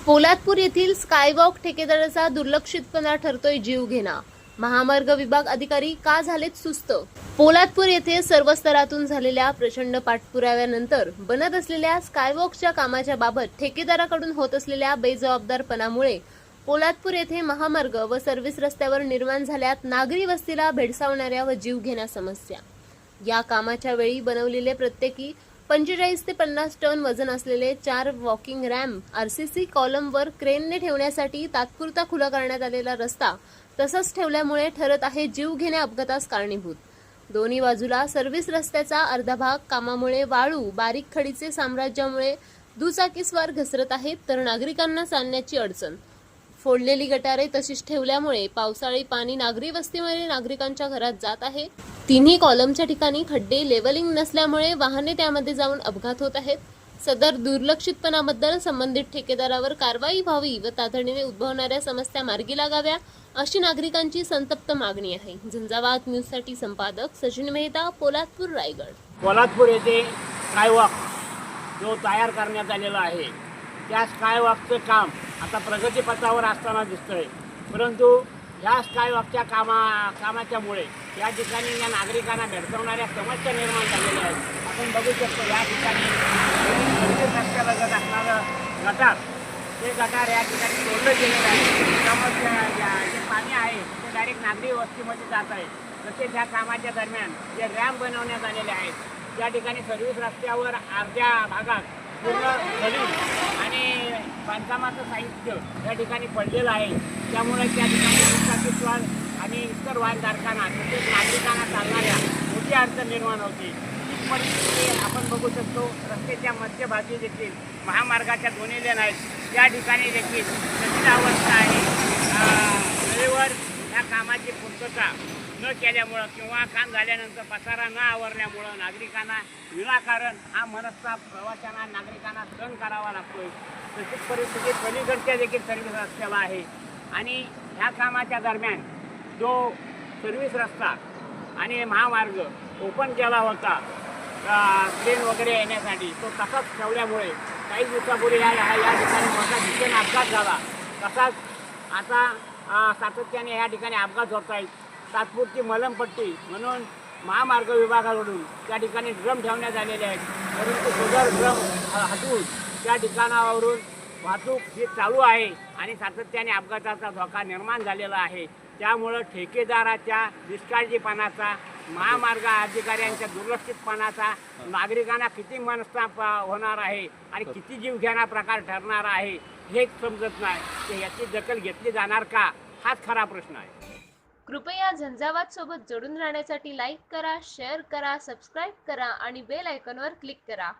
पोलादपूर येथील स्कायवॉक ठेकेदाराचा दुर्लक्षितपणा ठरतोय जीवघेणा। महामार्ग विभाग अधिकारी का झालेत सुस्त? पोलादपूर येथे सर्व स्तरातून झालेल्या प्रचंड पाठपुराव्यानंतर बनत असलेल्या स्कायवॉकच्या कामाच्या बाबत ठेकेदाराकडून होत असलेल्या बेजबाबदारपणामुळे पोलादपूर येथे महामार्ग व सर्व्हिस रस्त्यावर निर्माण झाल्यात नागरी वस्तीला भेडसावणाऱ्या व जीवघेण्या समस्या। या कामाच्या वेळी बनवलेले प्रत्येकी 45 ते 50 टन वजन असलेले 4 वॉकिंग रॅम्प आरसीसी कॉलमवर क्रेनने ठेवण्यासाठी तात्पुरता खुला करण्यात आलेला रस्ता तसंच ठेवल्यामुळे ठरत आहे जीवघेण्या अपघातास कारणीभूत। दोन्ही बाजूला सर्व्हिस रस्त्याचा अर्धा भाग कामामुळे वाळू बारीक खडीचे साम्राज्यामुळे दुचाकीस्वार घसरत आहेत, तर नागरिकांना चालण्याची अडचण। फोडलेली गटारे तशीच ठेवल्यामुळे पावसाळी पाणी नागरी वस्तीमध्ये नागरिकांच्या घरात जात आहे। तिन्ही कॉलमच्या ठिकाणी खड्डे लेवलिंग नसल्यामुळे वाहने त्यामध्ये जाऊन अपघात होत आहेत। सदर दुर्लक्षितपणाबद्दल संबंधित ठेकेदारावर कारवाई व्हावी व तातडीने उद्भवणाऱ्या समस्या मार्गी लागाव्या अशी नागरिकांची संतप्त मागणी आहे। झंझावात न्यूजसाठी संपादक सचिन मेहता, पोलादपूर, रायगड। पोलादपूर येथे स्कायवॉक जो तयार करण्यात आलेला आहे त्या स्कायवॉकचं काम आता प्रगतीपथावर असताना दिसतंय, परंतु ह्या स्कायवॉकच्या कामाच्यामुळे या ठिकाणी या नागरिकांना भेडसावणाऱ्या समस्या निर्माण झालेल्या आहेत। आपण बघू शकतो या ठिकाणी रस्त्यालगत असणारं गटार, ते गटार या ठिकाणी सोडलं गेलेलं आहे। त्यामुळे जे पाणी आहे ते डायरेक्ट नागरी वस्तीमध्ये जात आहे। तसेच ह्या कामाच्या दरम्यान जे रॅम्प बनवण्यात आलेले आहेत त्या ठिकाणी सर्व्हिस रस्त्यावर अर्ध्या भागात पूर्ण खडी आणि बांधकामाचं साहित्य या ठिकाणी पडलेलं आहे। त्यामुळे त्या ठिकाणी दुचाकीस्वार आणि इतर वाहनधारकांना तसेच नागरिकांना चालणाऱ्या मोठी अडचण निर्माण होते। ही परिस्थिती आपण बघू शकतो। रस्त्याच्या मध्यभागी देखील महामार्गाच्या दोन्ही लेन आहेत त्या ठिकाणी देखील जटिल अवस्था आहे। वेळेवर या कामाची पूर्तता न केल्यामुळं किंवा काम झाल्यानंतर पसारा न आवरल्यामुळं नागरिकांना विनाकारण हा मनस्ताप प्रवाशांना नागरिकांना सहन करावा लागतोय। तशीच परिस्थिती पलीकडच्या देखील सर्व्हिस रस्त्याला आहे आणि ह्या कामाच्या दरम्यान जो सर्व्हिस रस्ता आणि महामार्ग ओपन केला होता ट्रेन वगैरे येण्यासाठी, तो तसाच ठेवल्यामुळे काही दिवसापूर्वी या ठिकाणी मोठा भीषण अपघात झाला। तसाच आता सातत्याने या ठिकाणी अपघात होत आहेत। तात्पुरती मलमपट्टी म्हणून महामार्ग विभागाकडून त्या ठिकाणी ड्रम ठेवण्यात आलेले आहेत, परंतु सदर ड्रम हटवून त्या ठिकाणावरून वाहतूक ही चालू आहे आणि सातत्याने अपघाताचा धोका निर्माण झालेला आहे। त्यामुळं ठेकेदाराच्या निष्काळजीपणाचा, महामार्ग अधिकाऱ्यांच्या दुर्लक्षितपणाचा नागरिकांना किती मनस्ताप होणार आहे आणि किती जीवघेणा प्रकार ठरणार आहे हेच समजत नाही। ते याची दखल घेतली जाणार का, हाच खरा प्रश्न आहे। कृपया झंझावात सोबत जोडून राहण्यासाठी लाईक करा, शेअर करा, सबस्क्राईब करा आणि बेल आयकॉनवर क्लिक करा।